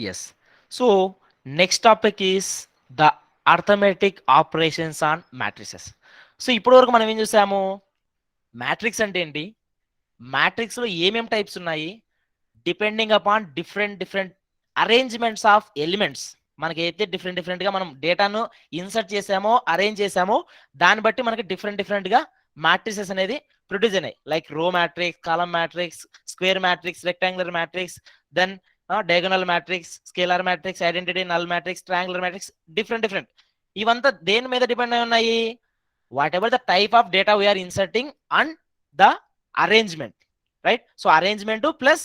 Yes. So next topic is the arithmetic operations on matrices. So ఇప్పటి వరకు మనం ఏం చూసాము, మ్యాట్రిక్స్ అంటే ఏంటి, మ్యాట్రిక్స్లో ఏమేమి టైప్స్ ఉన్నాయి, depending upon different arrangements of elements. మనకి అయితే డిఫరెంట్గా మనం డేటాను ఇన్సర్ట్ చేసామో అరేంజ్ చేసామో దాన్ని బట్టి మనకి డిఫరెంట్గా మ్యాట్రిసెస్ అనేది ప్రొడ్యూస్ అయినాయి. Like row matrix, column matrix, square matrix, rectangular matrix, then diagonal matrix, scalar matrix, identity, null matrix, triangular matrix, different. ఇవంతా దేని మీద డిపెండ్ అయి ఉన్నాయి, whatever the type of data we are inserting and the arrangement, right. So arrangement plus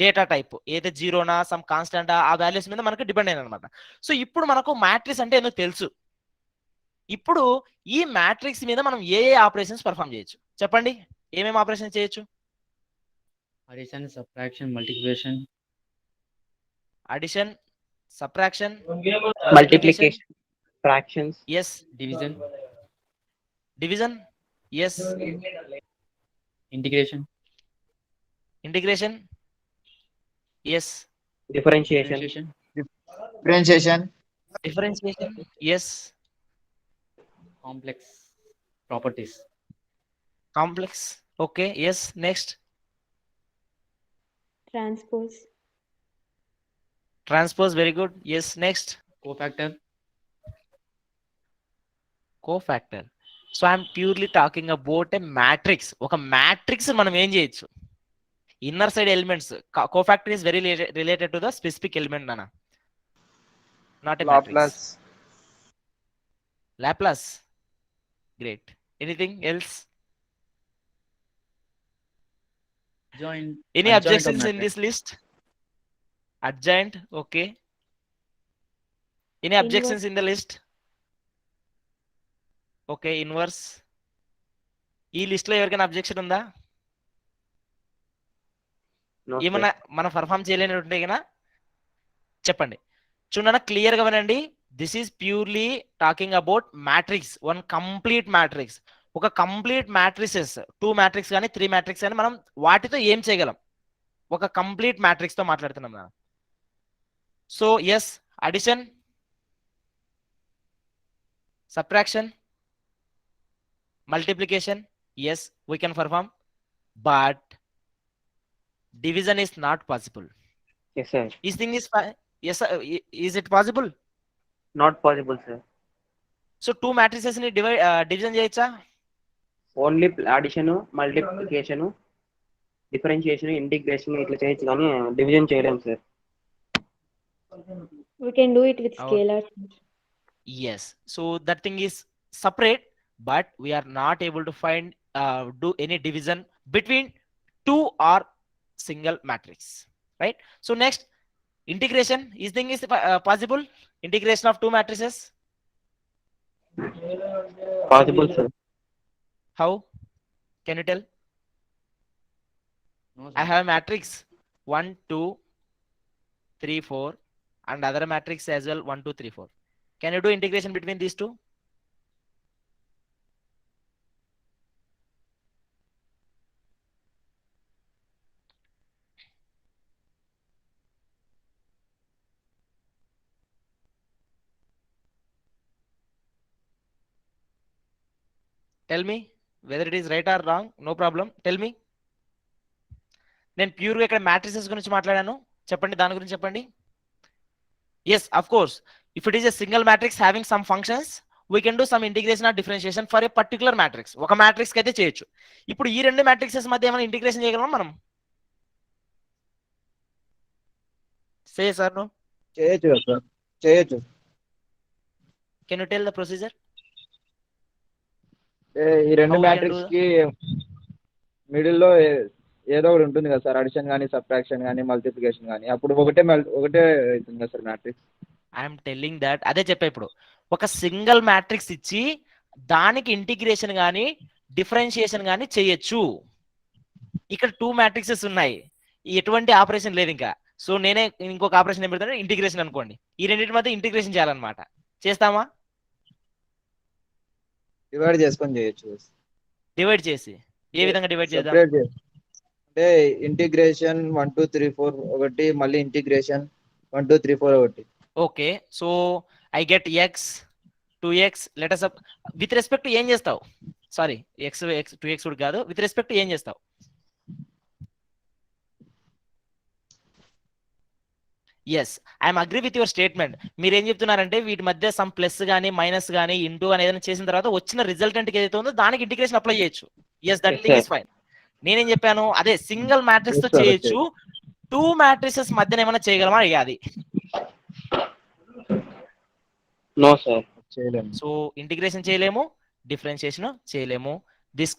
data type ఏదైతే జీరోనా some constant ఆ values మీద మనకు డిపెండ్ అయిన అనమాట. సో ఇప్పుడు మనకు మ్యాట్రిక్స్ అంటే ఏందో తెలుసు. ఇప్పుడు ఈ మ్యాట్రిక్స్ మీద మనం ఏ ఆపరేషన్స్ పర్ఫామ్ చేయొచ్చు చెప్పండి, ఏమేమి ఆపరేషన్స్ చేయొచ్చు? Addition, subtraction, multiplication. Addition, subtraction, multiplication, fractions, yes. Division, yes. Integration, yes. differentiation, differentiation, yes. Complex properties. Complex, okay, yes. Next transpose, very good, yes. Next cofactor. Cofactor. So I'm purely talking about a matrix. ఒక matrix మనం ఏం చేయొచ్చు, inner side elements. Cofactor is very related to the specific element నానా, not a matrix. Laplace, great. Anything else? Any objections in this list? Adjoint, okay. Any objections in the list? Okay, inverse. ఈ list లో ఎవరికైనా objection ఉందా? ఏమన్నా మనం perform చేయలేని ఉంటే కదా చెప్పండి. చూడన్నా క్లియర్ గా వినండి. This is purely talking about matrix, one complete matrix. ఒక కంప్లీట్ మ్యాట్రిసెస్, 2 మ్యాట్రిక్స్ కానీ 3 మ్యాట్రిక్స్ కానీ మనం వాటితో ఏం చేయగలం, ఒక కంప్లీట్ మ్యాట్రిక్స్ తో మాట్లాడుతున్నాం మనం. So yes, addition, subtraction, multiplication, yes we can perform, but division is not possible. yes sir, This thing is yes sir, is it possible? not possible sir, So 2 matrices ni division చేయొచ్చా? Only addition, multiplication, differentiation, integration ఇట్లా చేయొచ్చు కానీ division చేయలేము sir. We can do it with scalar. Yes, so that thing is separate, but we are not able to find do any division between 2 or single matrix, right? So next, integration. Is thing is possible, integration of 2 matrices? Possible sir. How? Can you tell? No, I have a matrix 1 2 3 4 and other matrix as well 1 2 3 4. Can you do integration between these two? Tell me whether it is right or wrong. No problem. Tell me. నేను ప్యూర్గా ఇక్కడ matrices గురించి మాట్లాడాను, చెప్పండి దాని గురించి చెప్పండి. Yes, of course, if it is a single matrix having some functions we can do some integration or differentiation for a particular matrix. ఒక మ్యాట్రిక్స్ అయితే చేయొచ్చు. ఇప్పుడు ఈ 2 మ్యాట్రిక్సెస్ మధ్య ఏమైనా ఇంటిగ్రేషన్ చేయగలమా మనం? Say sir no. చేయొచ్చు. Can you tell the procedure? ఈ 2 మ్యాట్రిక్స్ కి మిడిల్ లో ఏదో ఒకటి ఉంటుంది కదా సార్, అడిషన్ కానీ సబ్ట్రాక్షన్ కానీ మల్టిప్లికేషన్ కానీ, అప్పుడు ఒకటే అవుతుంది కదా sir matrix. I'm telling that, అదే చెప్పా. ఇప్పుడు ఒక సింగిల్ మ్యాట్రిక్స్ ఇచ్చి దానికి ఇంటిగ్రేషన్ కానీ డిఫరెన్షియేషన్ కానీ చేయొచ్చు. ఇక్కడ 2 మ్యాట్రిక్సెస్ ఉన్నాయి, ఎటువంటి ఆపరేషన్ లేదు ఇంకా. సో నేనే ఇంకొక ఆపరేషన్ ఏం పెడతాను, ఇంటిగ్రేషన్ అనుకోండి. ఈ రెండింటి మధ్య ఇంటిగ్రేషన్ చేయాలన్నమాట. చేస్తామా? డివైడ్ చేసుకొని చేయొచ్చు. డివైడ్ చేసి ఏ విధంగా డివైడ్ చేద్దాం అంటే ఇంటిగ్రేషన్ 1 2 3 4 ఒకటి, మళ్ళీ ఇంటిగ్రేషన్ 1 2 3 4 ఒకటి. Okay, so I get x 2x. Let us with respect to ఏం చేస్తావు? సారీ, ఎక్స్ 2x కూడా కాదు, విత్ రెస్పెక్ట్ టు ఏం చేస్తావు? Yes, I'm agree with your statement. మీరు ఏం చెప్తున్నారంటే వీటి మధ్య సమ్ ప్లస్ కానీ మైనస్ కానీ ఇంటూ అని ఏదైనా చేసిన తర్వాత వచ్చిన రిజల్టెంట్కి ఏదైతే ఉందో దానికి ఇంటిగ్రేషన్ అప్లై చేయొచ్చు. Yes, that Yes, thing sir. Is fine. నేనేం చెప్పాను, అదే సింగిల్ మ్యాట్రిక్స్ తో Yes, sir, చేయొచ్చు, 2 మ్యాట్రిసెస్ మధ్యన ఏమైనా చేయగలమా అడిగాది. No, sir. చేయలేము. సో ఇంటిగ్రేషన్ చేయలేము, డిఫరెన్షియేషన్ చేయలేము. This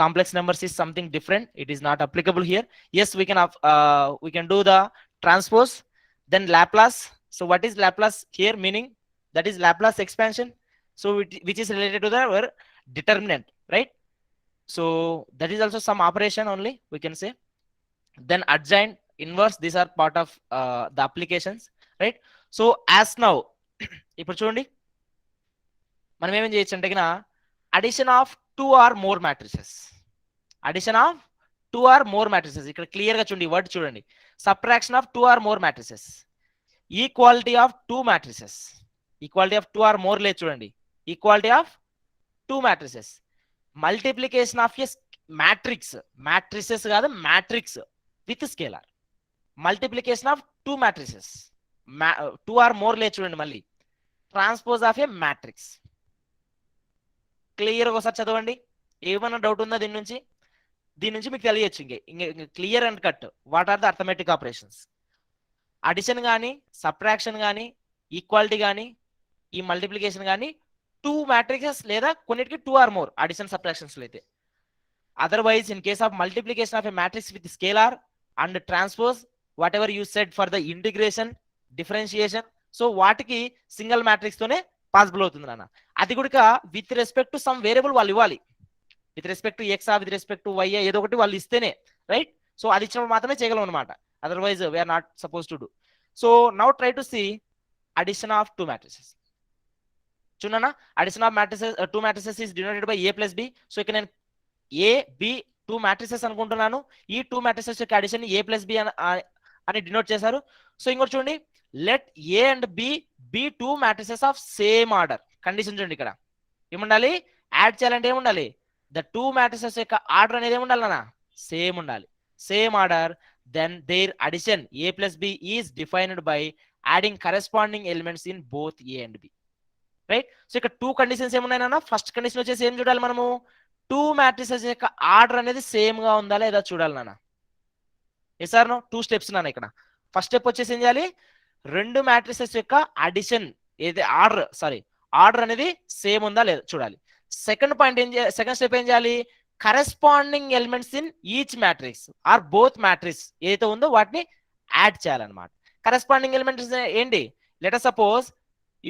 complex numbers is something different. It is not applicable here. Yes, we can do the transpose, then Laplace. So what is Laplace here meaning? That is Laplace expansion. So which is related to the determinant, right? So that is also some operation only, we can say. Then adjoint, inverse, these are part of the applications, right? So as now ఇప్పుడు చూడండి మనం ఏమేం చేయొచ్చు అంటే addition of 2 or more matrices. Addition of 2 or more matrices. ఇక్కడ clear గా చూడండి, word చూడండి. Subtraction of 2 or more matrices. Equality of 2 matrices. Equality of 2 or more లేదు చూడండి, equality of 2 matrices. Multiplication of a matrix, matrices కాదు matrix with scalar. Multiplication of 2 matrices. 2 or more లేదు చూడండి. మళ్ళీ transpose of a matrix. Clear ఒకసారి చదవండి, ఏమైనా doubt ఉందా దీని నుంచి మీకు తెలియచ్చు. ఇంకే clear and cut what are the arithmetic operations. Addition కానీ సబ్ట్రాక్షన్ కానీ ఈక్వాలిటీ కానీ ఈ మల్టిప్లికేషన్ కానీ 2 matrices లేదా కొన్నిటికి 2 or more అడిషన్ సబ్ట్రాక్షన్స్ అయితే. Otherwise in case of multiplication of a matrix with scalar and transpose, whatever you said for the integration differentiation, so వాటికి single matrix తోనే possible అవుతుంది నాన్న. అది కూడా with respect to some variable వాళ్ళు ఇవ్వాలి. With respect to x, with respect to y, ఏదో ఒకటి వాళ్ళు ఇస్తేనే, రైట్? సో అది ఇచ్చినప్పుడు మాత్రమే చేయగలం అనమాట, otherwise we are not suppose to do. So now try to see addition of 2 matrices. చూడన్నా, addition of matrices 2 matrices is denoted by a plus b. So ఇక్కడ నేను a b 2 matrices అనుకుంటున్నాను. ఈ 2 matrices యొక్క అడిషన్ a plus b అని denote చేశారు. So ఇంకోటి చూడండి, let A and B be 2 matrices of same order. Condition చూడండి, ఇక్కడ ఏముండాలి, యాడ్ చేయాలంటే ఏముండాలి, ద 2 matrices యొక్క ఆర్డర్ అనేది ఏముండాలి నాన్న, సేమ్ ఉండాలి, same order. Then their addition a plus b is defined by adding corresponding elements in both a and b, right? So ఇక్కడ 2 కండిషన్స్ ఏమున్నాయి నాన్న. ఫస్ట్ కండిషన్ వచ్చేసి ఏం చూడాలి మనము, 2 matrices యొక్క ఆర్డర్ అనేది సేమ్ గా ఉందా లేదా చూడాలి నాన్న. Yes or no? 2 steps నాన్న. ఇక్కడ ఫస్ట్ స్టెప్ వచ్చేసి ఏం చేయాలి, 2 matrices యొక్క అడిషన్ ఏది ఆర్డర్ అనేది సేమ్ ఉందా లేదా చూడాలి. సెకండ్ స్టెప్ ఏం చేయాలి, corresponding elements in each matrix or both matrix ఏదైతే ఉందో వాటిని యాడ్ చేయాలన్నమాట. కరెస్పాండింగ్ ఎలిమెంట్స్ ఏంటి, let us suppose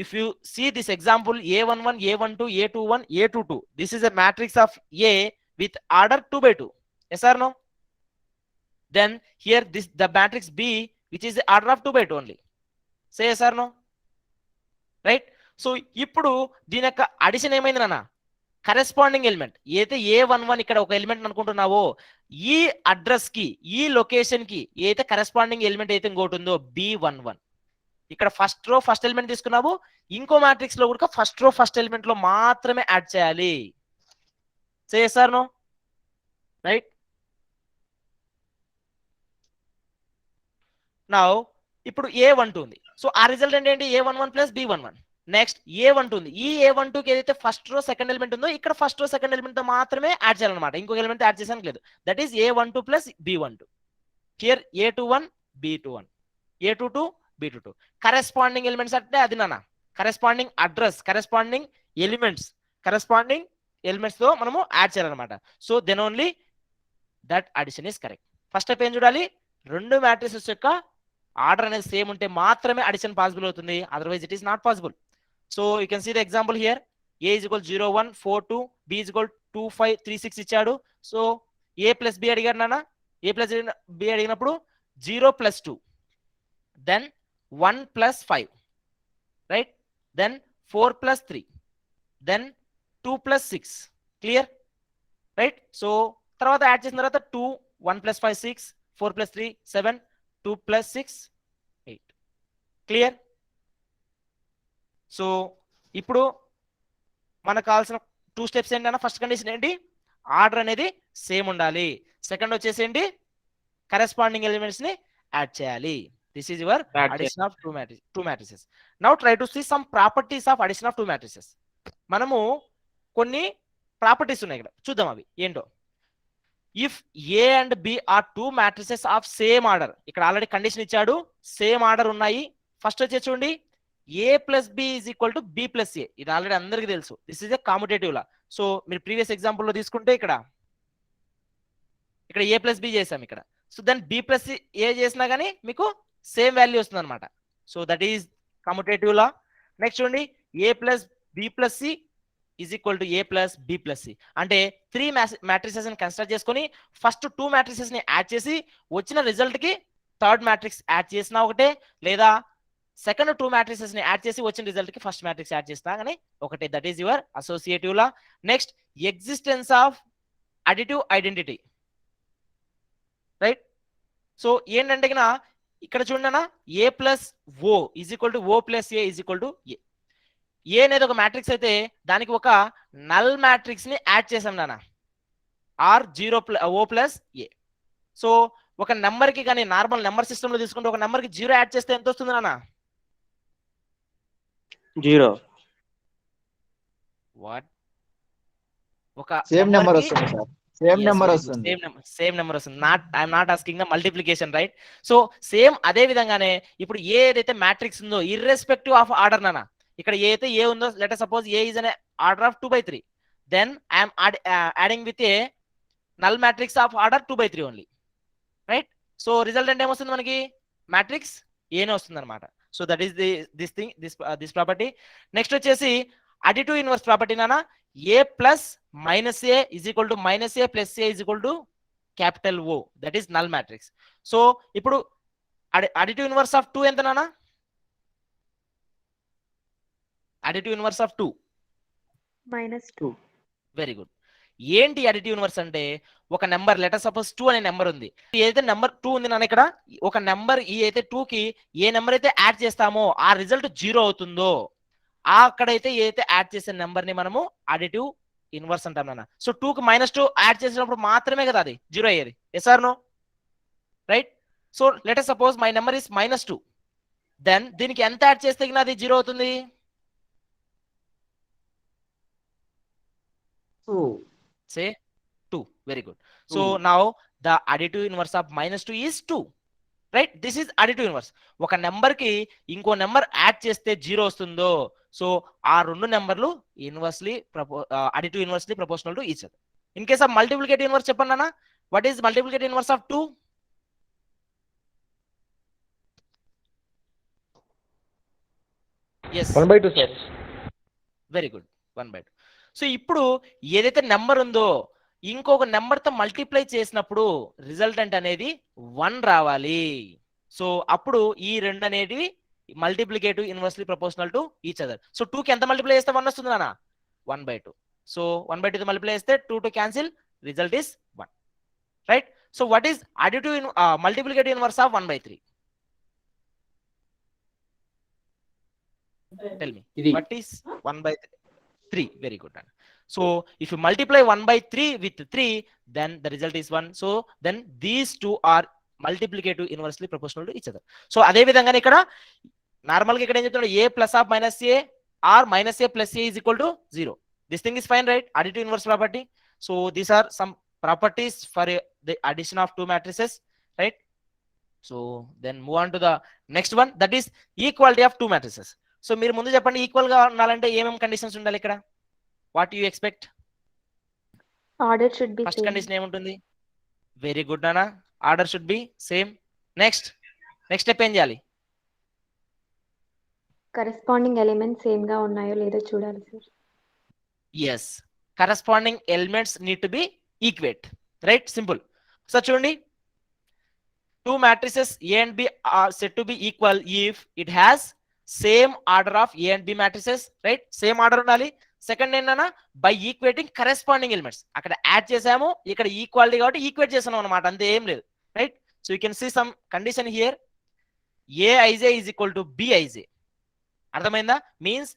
if you see this example a11 a12 a21 a22, this is a matrix of a with order 2 by 2. Yes or no? Then here the matrix b which is the order of 2 by 2 only. Say yes or no? Right? So ఇప్పుడు దీని యొక్క addition ఏమైంది నాన్న, corresponding element ఏదైతే a11 ఇక్కడ ఒక element అనుకుంటున్నావో ఈ address కి ఈ లొకేషన్ కి ఏదైతే కరెస్పాండింగ్ ఎలిమెంట్ అయితే ఇంకోటి ఉందో b11, ఇక్కడ ఫస్ట్ రో ఫస్ట్ ఎలిమెంట్ తీసుకున్నావు, ఇంకో మ్యాట్రిక్స్ లో కూడా ఫస్ట్ రో ఫస్ట్ ఎలిమెంట్ లో మాత్రమే యాడ్ చేయాలి. సే yes or no? Right? Now ఇప్పుడు a12 ఉంది. సో ఆ రిజల్ట్ ఏంటి, a11 plus b11. Next a12 ఉంది. ఈ a12 కి ఏదైతే ఫస్ట్ రో సెకండ్ ఎలిమెంట్ ఉందో ఇక్కడ ఫస్ట్ రో సెకండ్ ఎలిమెంట్ తో మాత్రమే యాడ్ చేయాలన్నమాట, ఇంకొక ఎలిమెంట్ యాడ్ చేసానికి లేదు. That is a12 plus b12. Here a21 b21 a22 b22. Corresponding elements అంటే అది నాన్న, కరెస్పాండింగ్ అడ్రస్, కరెస్పాండింగ్ ఎలిమెంట్స్ తో మనము యాడ్ చేయాలన్నమాట. So then only that addition is correct. First step ఏం చూడాలి, 2 matrices యొక్క ఆర్డర్ అనేది సేమ్ ఉంటే మాత్రమే అడిషన్ పాసిబుల్ అవుతుంది, otherwise it is not possible. So you can see the example here, a is equal 0 1 4 2, b is equal 2 5 3 6 ఇచ్చాడు. So a plus b అడిగాడు నాన్న, a ప్లస్ b అడిగినప్పుడు 0 plus 2, then 1 plus 5, right? Then 4 plus 3, then 2 plus 6. Clear, right? So తర్వాత add చేసిన తర్వాత 2 1 plus 5 6 4 plus 3 7 2 plus 6 8. Clear? So ఇప్పుడు మనకు కావాల్సిన 2 స్టెప్స్ ఏంటన్నా, ఫస్ట్ కండిషన్ ఏంటి, ఆర్డర్ అనేది సేమ్ ఉండాలి. సెకండ్ వచ్చేసి ఏంటి, కరెస్పాండింగ్ ఎలిమెంట్స్ ని యాడ్ చేయాలి. This is your addition of two matrices. Now try to see some properties of addition of two matrices. మనము కొన్ని ప్రాపర్టీస్ ఉన్నాయి ఇక్కడ, చూద్దాం అవి ఏంటో. If A and B are two matrices of same order, ఇక్కడ ఆల్రెడీ కండిషన్ ఇచ్చాడు, same order ఉన్నాయి. ఫస్ట్ వచ్చే చూడండి, A plus B is equal to B plus A, ఇది ఆల్రెడీ అందరికీ తెలుసు. This is a commutative law. So మీరు previous ఎగ్జాంపుల్లో తీసుకుంటే ఇక్కడ ఏ ప్లస్ బి చేసాం ఇక్కడ. So then B plus A చేసినా కానీ మీకు సేమ్ వాల్యూ వస్తుంది అనమాట. So that is commutative law. Next చూడండి, A plus B plus C is equal to A plus B plus C. అంటే 3 మ్యాట్రిసెస్ ని కన్సిడర్ చేసుకొని ఫస్ట్ 2 మ్యాట్రిసెస్ ని యాడ్ చేసి వచ్చిన రిజల్ట్ కి థర్డ్ మ్యాట్రిక్స్ యాడ్ చేసినా ఒకటే, లేదా సెకండ్ 2 మ్యాట్రిసెస్ ని యాడ్ చేసి వచ్చిన రిజల్ట్ కి ఫస్ట్ మ్యాట్రిక్స్ యాడ్ చేస్తా కానీ ఒకటే. That is your associative law. Next, existence of additive identity, right? So ఏంటంటే ఇక్కడ చూడండి, A plus O is equal to O plus A is equal to A. A అనేది ఒక మ్యాట్రిక్స్ అయితే దానికి ఒక నల్ మ్యాట్రిక్స్ ని యాడ్ చేసాం నాన్న, or 0 O plus A. So ఒక నెంబర్ కి కానీ నార్మల్ నెంబర్ సిస్టమ్ లో తీసుకుంటే ఒక నెంబర్ కి 0 యాడ్ చేస్తే ఎంత వస్తుంది నాన్న? 0. వాట్? ఒక సేమ్ నెంబర్ వస్తుంది సార్, సేమ్ నెంబర్ వస్తుంది. సేమ్ నెంబర్ వస్తుంది. I'm not asking the multiplication, right? So same అదే విధంగానే ఇప్పుడు ఏ ఏదైతే మ్యాట్రిక్స్ ఉందో ఇర్రెస్పెక్టివ్ ఆఫ్ ఆర్డర్ నాన్న, ఇక్కడ ఏ అయితే ఏ ఉందో, let us suppose A is an order of 2/3, then I'm adding with a null matrix of order 2/3 only, right? So result అంటే ఏమొస్తుంది మనకి, మ్యాట్రిక్స్ ఏనే వస్తుంది అనమాట. So that is this property. Next వచ్చేసి అడిటివ్ ఇన్వర్స్ ప్రాపర్టీ నానా, A plus minus A is equal to minus A plus A is equal to capital O, that is null matrix. So ఇప్పుడు additive inverse of 2 ఎంత నానా? Additive inverse of 2 -2. Very good. ఏంటి additive inverse అంటే, ఒక number let us suppose 2 అనే number ఉంది. ఏదైతే number 2 ఉంది నాన్న, ఇక్కడ ఒక నెంబర్ ఈ అయితే 2 కి ఏ నెంబర్ అయితే యాడ్ చేస్తామో ఆ రిజల్ట్ 0 అవుతుందో, అక్కడైతే ఏదైతే యాడ్ చేసే నెంబర్ ని మనము అడిటివ్ ఇన్వర్స్ అంటాం నాన్న. సో 2 కి -2 యాడ్ చేసినప్పుడు మాత్రమే కదా అది 0 అయ్యేది. Yes or no? Right? So let us suppose my number is -2, then దీనికి ఎంత యాడ్ చేస్తే అది 0 అవుతుంది? 2. Say 2. Very good. So now the additive inverse of -2 is 2, right? This is additive inverse. ఒక నెంబర్ కి ఇంకో నెంబర్ యాడ్ చేస్తే 0 వస్తుందో, సో ఆ రెండు నెంబర్లు inversely additive inversely proportional to each other. In case of multiplicative inverse చెప్పండి అన్న, what is multiplicative inverse of 2? yes 1/2 sir. Very good, 1/2. So ఇప్పుడు ఏదైతే నెంబర్ ఉందో ఇంకొక నెంబర్ తో మల్టిప్లై చేసినప్పుడు రిజల్టెంట్ అనేది 1 రావాలి. సో అప్పుడు ఈ రెండు అనేది multiplicative inversely proportional to each other. So 2 కి ఎంత మల్టిప్లై చేస్తే 1 వస్తుంది నాన్న? 1/2. సో 1/2 తో మల్టిప్లై చేస్తే 2 to cancel, result is 1, right? So what is additive multiplicative inverse of 1/3? Tell me, what is 1/3? Very good. So if you multiply 1/3 with 3, then the result is 1. So then these two are multiplicative inversely proportional to each other. So అదే విధంగానే ఇక్కడ normal గా ఇక్కడ ఏం చెప్తున్నాడు, a plus of minus a or minus a plus a is equal to 0. This thing is fine, right? Additive inverse property. So these are some properties for the addition of two matrices, right? So then move on to the next one, that is equality of two matrices. So మీరు ముందు చెప్పండి, equal గా ఉండాలంటే ఏమేమి conditions ఉండాలి ఇక్కడ? What you expect? Order should be first same. Condition ఏముంటుంది? Very good నానా, order should be same. Next step ఏం చేయాలి? కరెస్పాండింగ్ ఎలిమెంట్స్ సేమ్ గా ఉన్నాయో లేదో చూడాలి sir. Yes, corresponding elements need to be equate, right? Simple. So చూడండి, two matrices A and B are said to be equal if it has same order of A and B matrices, right? Same order ఉండాలి. Second ఏంటన్నా, by equating corresponding elements. అక్కడ add చేసాము, ఇక్కడ equality కాబట్టి equate చేసాము అనమాట, అంతే, ఏం లేదు, right? So you can see some condition here. aij is equal to bij. అర్థమైందా? Means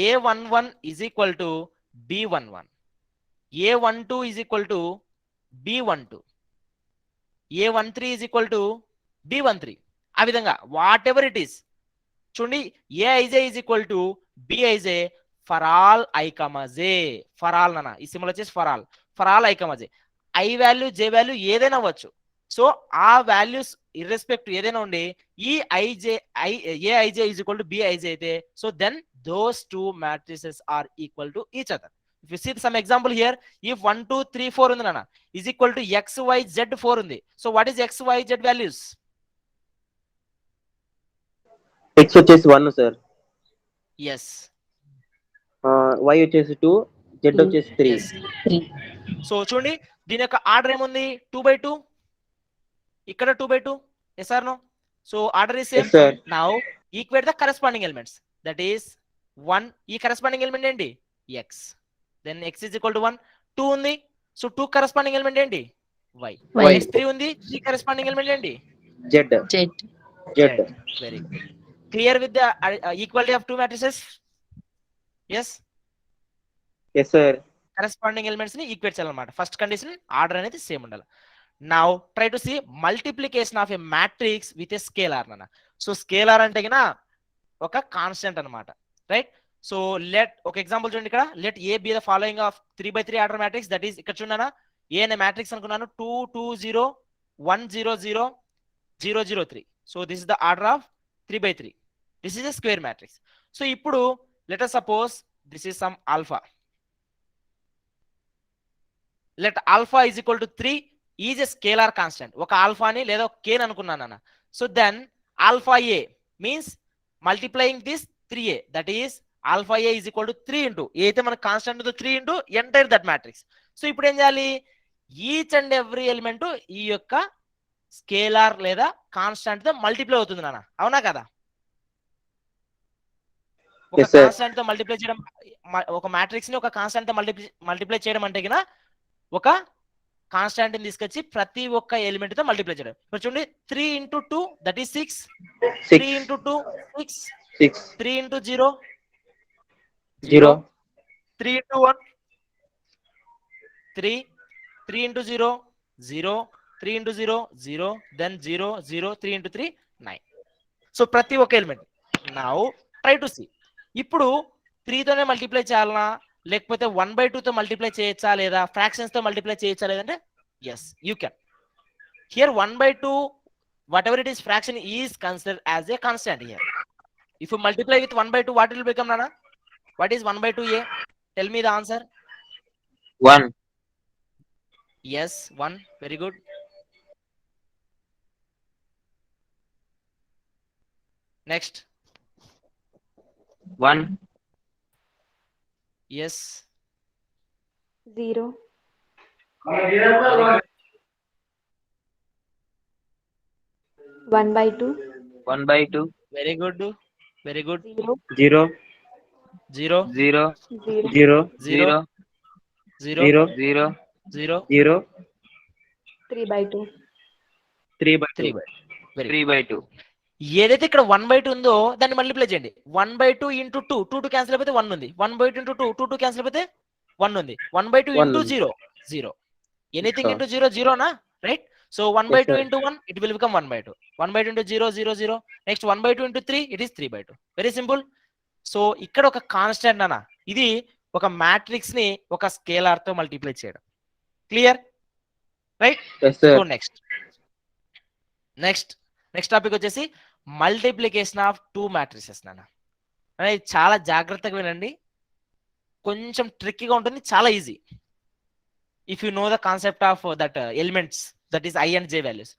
a11 is equal to b11, a12 is equal to b12, a13 is equal to b13. ఆ విధంగా whatever it is చూడండి, aij is equal to bij for all i, j. For all నాన్న, ఈ సింబల్ వచ్చేసి for all i, j. i value j value ఏదైనా అవ్వచ్చు. So ఆ వాల్యూస్ ఇర్రెస్పెక్టివ్ ఏదైనా ఉండి ఈ aij is equal to bij అయితే, so then those two matrices are equal to each other. If you see some example here, if 1 2 3 4 ఉంది నాన్న is equal to x y z 4 ఉంది. So what is x y z values? x వచ్చేసి 1 sir, Yes, y వచ్చేసి 2, z వచ్చేసి 3. yes. So చూడండి దీని యొక్క order ఏముంది, 2/2, ఇక్కడ 2/2. yes or no? So order is same. Yes, sir. Now equate the corresponding elements, that is 1, ఈ corresponding element ఏంటి x, then x is equal to 1. 2 ఉంది, సో 2 corresponding element ఏంటి y. Next 3 ఉంది, 3 corresponding element ఏంటి z. Very good. Clear with the equality of two matrices? Yes. Yes sir. Corresponding elements ని equate చేయాలన్నమాట. First condition order అనేది same ఉండాలి. Now try to see multiplication of a matrix with a scalar నాన్న. So scalar అంటే గిన ఒక constant అన్నమాట, right? So let ఒక ఎగ్జాంపుల్ చూడండి ఇక్కడ, let A be the following of 3/3 order matrix, that is ఇక్కడ చూడనా ఏ అనే మ్యాట్రిక్స్ అనుకున్నాను 2 2 0 1 0 0 0 0 3. So this is the order of 3/3. This is a square matrix. So ఇప్పుడు let us suppose this is some alpha. Let alpha is equal to 3 is a scalar constant. ఒక ఆల్ఫాని లేదా ఒక k ని అనుకున్నాను అన్న. So then alpha a means multiplying this 3a, that is alpha a is equal to 3 into a అయితే మనకు constant 3 into entire that matrix. So ఇప్పుడు ఏం చేయాలి, ఈచ్ అండ్ ఎవ్రీ ఎలిమెంట్ ఈ యొక్క స్కేలార్ లేదా కాన్స్టెంట్ తో మల్టిప్లై అవుతుంది నాన్న, అవునా కదా? ఒక కాన్స్టెంట్ తో మల్టిప్లై చేయడం, ఒక మ్యాట్రిక్స్ ని ఒక కాన్స్టెంట్ తో మల్టిప్లై చేయడం అంటే కినా ఒక కాన్స్టెంట్ ని తీసుకొచ్చి ప్రతి ఒక్క ఎలిమెంట్ తో మల్టిప్లై చేయడం. ఇప్పుడు చూడండి 3 into 2 that is 6, 3 into 2 6, 3 into 0 0, 3 into 1 3, 3 into 0 0, 3 into 0 0, then 0 0, 3 into 3 9. So ప్రతి ఒక్క element. Now try to see, ఇప్పుడు 3 తోనే మల్టిప్లై చేయాలనా లేకపోతే 1/2 తో మల్టిప్లై చేయొచ్చా లేదా ఫ్రాక్షన్స్ తో మల్టిప్లై చేయొచ్చా లేదంటే yes you can. Here 1/2 whatever it is fraction is considered as a constant here. If you multiply with 1/2 what will become nana? What is 1/2a? Tell me the answer. 1. Yes, 1. Very good. Next. 1. Yes. 0. Very good. 1/2. 1/2. Very good. Very good. 0. 0. 0 0. 0 0 0. 0 0. 0 0. 3/2. 3/2. 3/2. ఏదైతే ఇక్కడ 1/2 ఉందో దాన్ని multiply చేయండి. 1/2 into 2, 2 cancel అయిపోతే 1 ఉంది. 1/2 into 2, 2 cancel అయిపోతే 1 ఉంది. 1/2 into 0 0. Anything into 0 0 నా, right? So 1/2 into 1 it will become 1/2. 1/2 into 0 0 0. Next 1/2 into 3 it is 3/2. Very simple. So ఇక్కడ ఒక కాన్స్టెంట్ అన్న, ఇది ఒక మ్యాట్రిక్స్ ని ఒక స్కేలార్ తో మల్టిప్లై చేయడం. Clear, right? So next topic వచ్చేసి మల్టిప్లికేషన్ ఆఫ్ టూ మ్యాట్రిసెస్ నాన్న. అనేది చాలా జాగ్రత్తగా వినండి, కొంచెం ట్రిక్కీగా ఉంటుంది, చాలా easy if you know the concept of that elements, that is i and j values.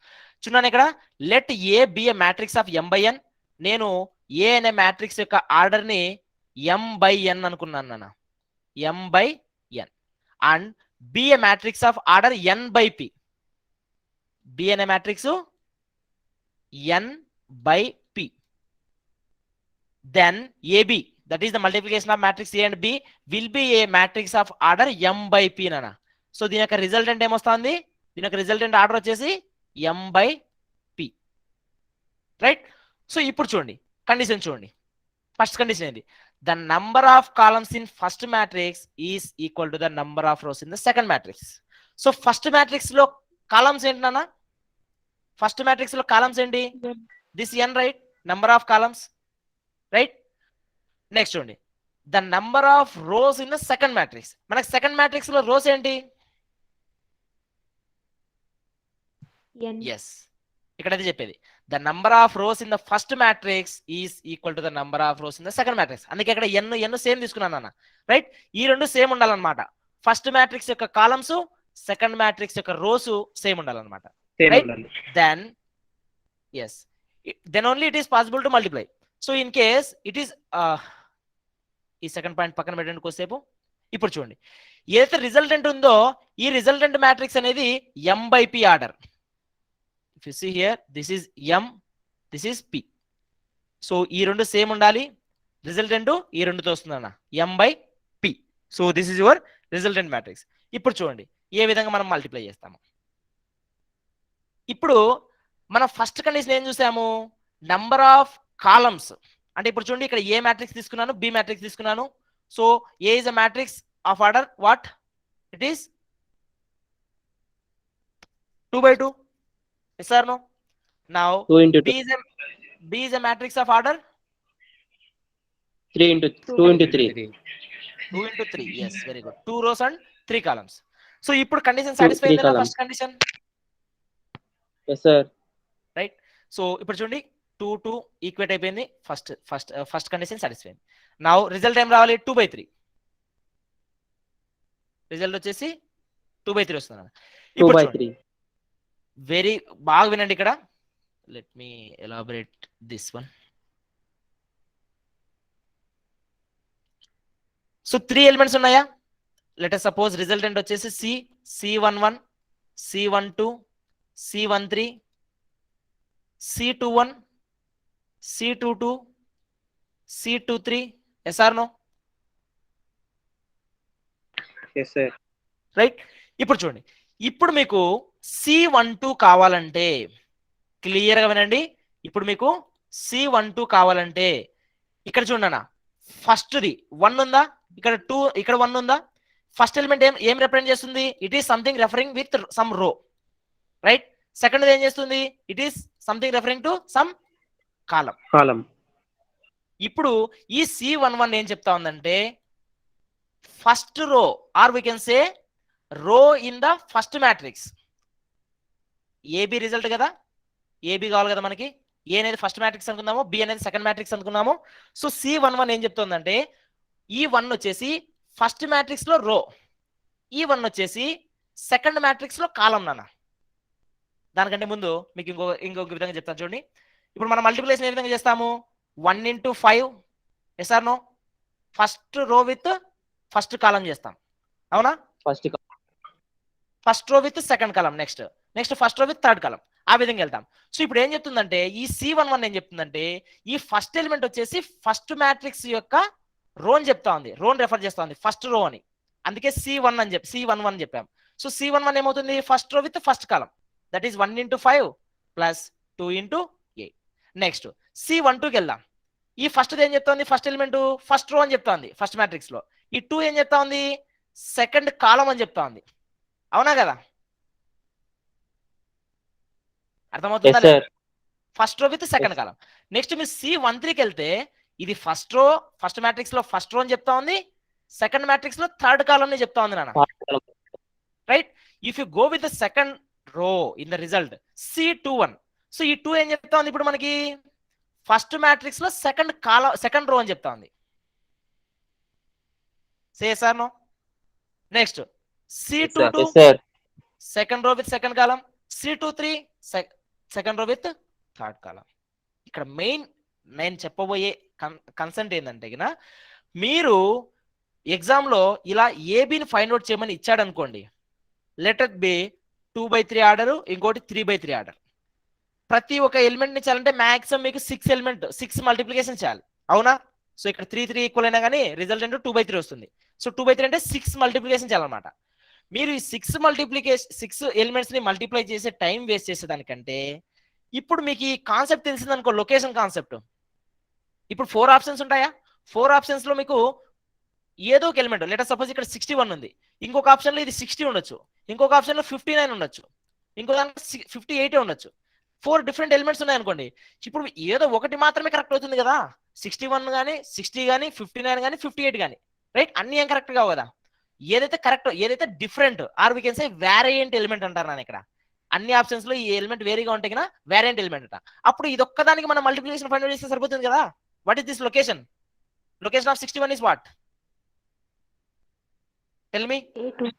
చూడండి ఇక్కడ let A be a matrix of m/n. నేను ఏ అనే మ్యాట్రిక్స్ యొక్క ఆర్డర్ ని m/n అనుకున్నాను నాన్న, m/n. And B a matrix of order n/p. B అనే matrix n/p. Then AB, that is the multiplication of matrix A and B, will be a matrix of order m/p nana. So దీని యొక్క resultant ఏమొస్తుంది, దీని యొక్క resultant order వచ్చేసి m/p, right? So ఇప్పుడు చూడండి condition చూడండి. ఫస్ట్ కండిషన్ ఏంటి? The number of columns in first matrix is equal to the number of rows in the second matrix. So first matrix లో కాలమ్స్ ఏంటి నాన్న? ఫస్ట్ మ్యాట్రిక్స్ లో columns ఏంటి? This n, right? Number of columns, right? Next చూడండి the number of rows in the second matrix. మనకి second matrix లో rows ఏంటి? n. Yes, ఇక్కడైతే చెప్పేది the number of rows in the first matrix is equal to the number of rows in the second matrix. అందుకే ఇక్కడ ఎన్ same తీసుకున్నాను అన్న, right? ఈ రెండు సేమ్ ఉండాలన్నమాట. ఫస్ట్ మ్యాట్రిక్స్ యొక్క కాలమ్స్, సెకండ్ మ్యాట్రిక్స్ యొక్క రోస్ సేమ్ ఉండాలన్నమాట, right? Then yes, then only it is possible to multiply. So in case it is, ఈ సెకండ్ పాయింట్ పక్కన పెట్టండి కొద్దిసేపు. ఇప్పుడు చూడండి ఏదైతే రిజల్టెంట్ ఉందో ఈ రిజల్టెంట్ మ్యాట్రిక్స్ అనేది m/p order. If you see here, this is m, this is p. So ఈ రెండు సేమ్ ఉండాలి. రిజల్టెంట్ ఈ రెండుతో వస్తుందన్న m/p. So this is your resultant matrix. ఇప్పుడు చూడండి ఏ విధంగా మనం మల్టిప్లై చేస్తాము. ఇప్పుడు మనం ఫస్ట్ కండిషన్ ఏం చూసాము? Number of columns. అంటే ఇప్పుడు చూడండి ఇక్కడ ఏ మ్యాట్రిక్స్ తీసుకున్నాను, బి మ్యాట్రిక్స్ తీసుకున్నాను. So A is a matrix of order what? It is 2/2. Yes or no? Now 2 into 2. B is a matrix of order 3 into 2 into 3. 2 into 3. Yes, very good. 2 rows and 3 columns. So ఇప్పుడు condition Two, satisfy three అయిందా columns. First condition? Yes sir. Right. So ఇప్పుడు చూడండి 2 equate అయిపోయింది. First condition satisfy అయింది. Now result ఏం రావాలి? 2/3. Result వచ్చేసి 2/3 వస్తుంది. 2/3. వెరీ బాగా వినండి ఇక్కడ. Let me elaborate this one. So 3 elements ఉన్నాయా? లెట్ us సపోజ్ రిజల్టెంట్ వచ్చేసి C11, C12, C13, C21, C22, C23. Yes or no? Yes sir. Right. ఇప్పుడు చూడండి ఇప్పుడు మీకు C12 కావాలంటే క్లియర్గా వినండి. ఇప్పుడు మీకు C12 కావాలంటే ఇక్కడ చూడండి, ఫస్ట్ది 1 ఉందా, ఇక్కడ 2, ఇక్కడ 1 ఉందా? ఫస్ట్ ఎలిమెంట్ ఏం రిప్రజెంట్ చేస్తుంది? It is something referring with some row, right? Second ఏం చేస్తుంది? It is something referring to some column. ఇప్పుడు ఈ C11 ఏం చెప్తా ఉందంటే first row are we can say row in the first matrix. AB result కదా, AB కావాలి కదా మనకి. ఏ అనేది ఫస్ట్ మ్యాట్రిక్స్ అనుకున్నాము, బి అనేది సెకండ్ మ్యాట్రిక్స్ అనుకున్నాము. సో C11 ఏం చెప్తుందంటే ఈ 1 వచ్చేసి ఫస్ట్ మ్యాట్రిక్స్ లో రో, ఈ 1 వచ్చేసి సెకండ్ మ్యాట్రిక్స్ లో కాలం. నాన్న దానికంటే ముందు మీకు ఇంకొక విధంగా చెప్తాను చూడండి. ఇప్పుడు మనం మల్టిప్లికేషన్ ఏ విధంగా చేస్తాము? 1 into 5. Yes or no? First row with first column చేస్తాం, అవునా? First row with second column, next first row with third column, ఆ విధంగా వెళ్తాం. సో ఇప్పుడు ఏం చెప్తుందంటే ఈ C11 ఏం చెప్తుందంటే ఈ ఫస్ట్ ఎలిమెంట్ వచ్చేసి ఫస్ట్ మ్యాట్రిక్స్ యొక్క రోని చెప్తా ఉంది, రోని రెఫర్ చేస్తా ఉంది, ఫస్ట్ రో అని. అందుకే C11 అని చెప్పాం. సో C11 ఏమవుతుంది? First row with first column, that is 1 into 5 plus 2 into 8. Next C12కి వెళ్దాం. ఈ ఫస్ట్ ఏం చెప్తా ఉంది? ఫస్ట్ ఎలిమెంట్ ఫస్ట్ రో అని చెప్తా ఉంది ఫస్ట్ మ్యాట్రిక్స్ లో. ఈ 2 ఏం చెప్తా ఉంది? సెకండ్ కాలం అని చెప్తా ఉంది, అవునా కదా? అర్థమవుతుందా? First row with second column. Next మీరు C13కి వెళ్తే ఇది ఫస్ట్ రో, ఫస్ట్ మ్యాట్రిక్స్ లో ఫస్ట్ రో అని చెప్తా ఉంది, సెకండ్ మ్యాట్రిక్స్ లో థర్డ్ కాలం అని చెప్తా ఉంది నాన్న, right? If you go with the second row in the result C21, so ఈ 2 ఏం చెప్తా ఉంది? ఇప్పుడు మనకి ఫస్ట్ మ్యాట్రిక్స్ లో సెకండ్ రో అని చెప్తా ఉంది. Yes sir no? Next C22 second row with second column, C23 second row with third column. ఇక్కడ మెయిన్ నేను చెప్పబోయే కన్సెంట్ ఏంటంటే గిన మీరు ఎగ్జామ్లో ఇలా ఏబిని ఫైండ్ అవుట్ చేయమని ఇచ్చాడు అనుకోండి, లెటర్ బి 2/3 ఆర్డర్, ఇంకోటి 3/3 ఆర్డర్. ప్రతి ఒక్క ఎలిమెంట్ని చేయాలంటే మ్యాక్సిమం మీకు 6 మల్టిప్లికేషన్ చేయాలి, అవునా? సో ఇక్కడ 3 ఈక్వల్ అయినా కానీ రిజల్ట్ అంటే 2/3 వస్తుంది. సో 2/3 అంటే 6 మల్టిప్లికేషన్ చేయాలన్నమాట. మీరు ఈ 6 ఎలిమెంట్స్ ని మల్టిప్లై చేసే టైం వేస్ట్ చేసేదానికంటే ఇప్పుడు మీకు ఈ కాన్సెప్ట్ తెలిసింది అనుకో, లొకేషన్ కాన్సెప్ట్. ఇప్పుడు 4 ఆప్షన్స్ ఉంటాయా, 4 ఆప్షన్స్ లో మీకు ఏదో ఒక ఎలిమెంట్, లెటర్ సపోజ్ ఇక్కడ 61 ఉంది, ఇంకొక ఆప్షన్ లో ఇది 60 ఉండొచ్చు, ఇంకొక ఆప్షన్ లో 59 ఉండొచ్చు, ఇంకో దాంట్లో 58 ఉండొచ్చు. 4 డిఫరెంట్ ఎలిమెంట్స్ ఉన్నాయి అనుకోండి. ఇప్పుడు ఏదో ఒకటి మాత్రమే కరెక్ట్ అవుతుంది కదా, 61 కానీ 60 కానీ 59 కానీ 58 కానీ, రైట్? అన్ని ఏం కరెక్ట్ కావు కదా. ఏదైతే కరెక్ట్, ఏదైతే different, or we can say variant element అంటారు నేను ఇక్కడ. అన్ని ఆప్షన్స్ లో ఈ ఎలిమెంట్ వేరీగా ఉంటే కదా వేరియంట్ ఎలిమెంట్ అంట. అప్పుడు ఇది ఒక్కదానికి మనం మల్టిప్లికేషన్ ఫైండ్ చేస్తే సరిపోతుంది కదా. What is this location? Location of 61 is what? Tell me. A2.